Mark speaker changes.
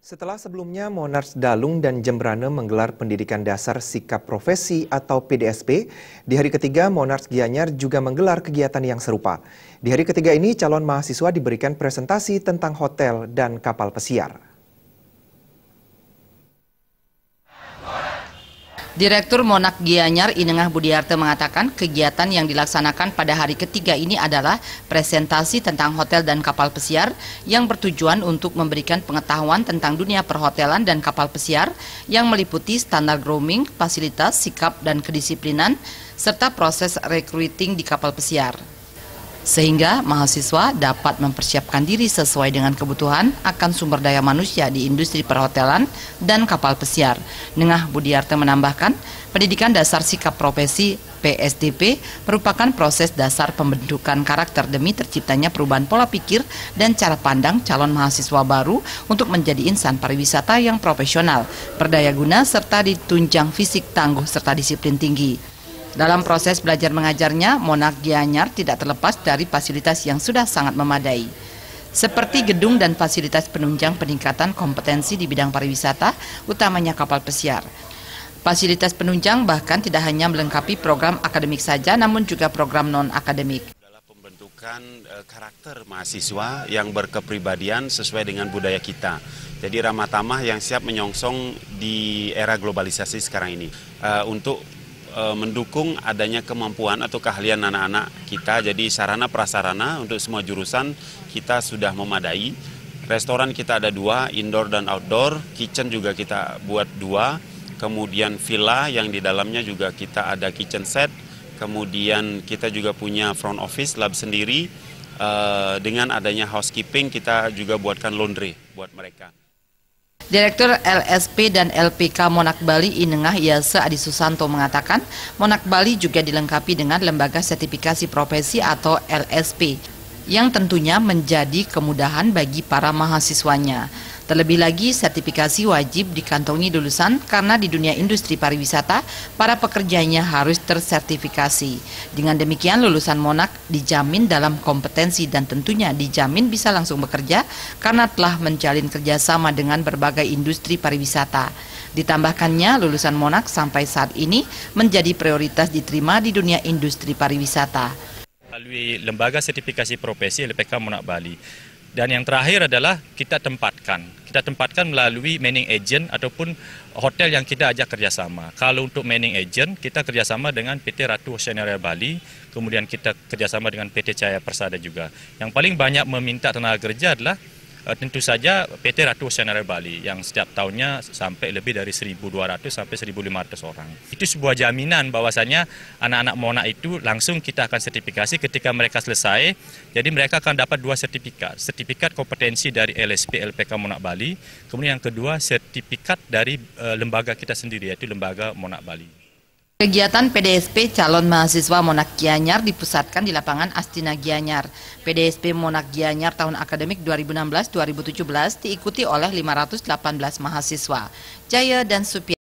Speaker 1: Setelah sebelumnya Monars Dalung dan Jembrane menggelar pendidikan dasar sikap profesi atau PDSP, di hari ketiga Monars Gianyar juga menggelar kegiatan yang serupa. Di hari ketiga ini calon mahasiswa diberikan presentasi tentang hotel dan kapal pesiar.
Speaker 2: Direktur Monak Gianyar Inengah Budiarte mengatakan kegiatan yang dilaksanakan pada hari ketiga ini adalah presentasi tentang hotel dan kapal pesiar yang bertujuan untuk memberikan pengetahuan tentang dunia perhotelan dan kapal pesiar yang meliputi standar grooming, fasilitas, sikap, dan kedisiplinan, serta proses recruiting di kapal pesiar. Sehingga mahasiswa dapat mempersiapkan diri sesuai dengan kebutuhan akan sumber daya manusia di industri perhotelan dan kapal pesiar. Nengah Budiarte menambahkan, pendidikan dasar sikap profesi PSDP merupakan proses dasar pembentukan karakter demi terciptanya perubahan pola pikir dan cara pandang calon mahasiswa baru untuk menjadi insan pariwisata yang profesional, berdaya guna, serta ditunjang fisik tangguh serta disiplin tinggi. Dalam proses belajar mengajarnya, Monak Gianyar tidak terlepas dari fasilitas yang sudah sangat memadai, seperti gedung dan fasilitas penunjang peningkatan kompetensi di bidang pariwisata, utamanya kapal pesiar. Fasilitas penunjang bahkan tidak hanya melengkapi program akademik saja, namun juga program non-akademik.
Speaker 3: Pembentukan karakter mahasiswa yang berkepribadian sesuai dengan budaya kita. Jadi ramah tamah yang siap menyongsong di era globalisasi sekarang ini. Untuk mendukung adanya kemampuan atau keahlian anak-anak kita. Jadi sarana prasarana untuk semua jurusan kita sudah memadai. Restoran kita ada 2, indoor dan outdoor. Kitchen juga kita buat 2. Kemudian villa yang di dalamnya juga kita ada kitchen set. Kemudian kita juga punya front office lab sendiri. Dengan adanya housekeeping kita juga buatkan laundry buat mereka.
Speaker 2: Direktur LSP dan LPK Monak Bali Inengah Yase Adi Susanto mengatakan Monak Bali juga dilengkapi dengan lembaga sertifikasi profesi atau LSP yang tentunya menjadi kemudahan bagi para mahasiswanya. Terlebih lagi sertifikasi wajib dikantongi lulusan karena di dunia industri pariwisata para pekerjanya harus tersertifikasi. Dengan demikian lulusan Monak dijamin dalam kompetensi dan tentunya dijamin bisa langsung bekerja karena telah menjalin kerjasama dengan berbagai industri pariwisata. Ditambahkannya lulusan Monak sampai saat ini menjadi prioritas diterima di dunia industri pariwisata.
Speaker 4: Melalui lembaga sertifikasi profesi LPK Monak Bali. Dan yang terakhir adalah kita tempatkan melalui manning agent ataupun hotel yang kita ajak kerjasama. Kalau untuk manning agent, kita kerjasama dengan PT Ratu Oceaneria Bali, kemudian kita kerjasama dengan PT Cahaya Persada juga. Yang paling banyak meminta tenaga kerja adalah tentu saja PT Ratu Oceaneria Bali yang setiap tahunnya sampai lebih dari 1.200 sampai 1.500 orang. Itu sebuah jaminan bahwasanya anak-anak Monak itu langsung kita akan sertifikasi ketika mereka selesai. Jadi mereka akan dapat 2 sertifikat. Sertifikat kompetensi dari LSP LPK Monak Bali, kemudian yang kedua sertifikat dari lembaga kita sendiri yaitu Lembaga Monak Bali.
Speaker 2: Kegiatan PDSP calon mahasiswa Monak Gianyar dipusatkan di lapangan Astina Gianyar. PDSP Monak Gianyar tahun akademik 2016-2017 diikuti oleh 518 mahasiswa. Jaya dan Supi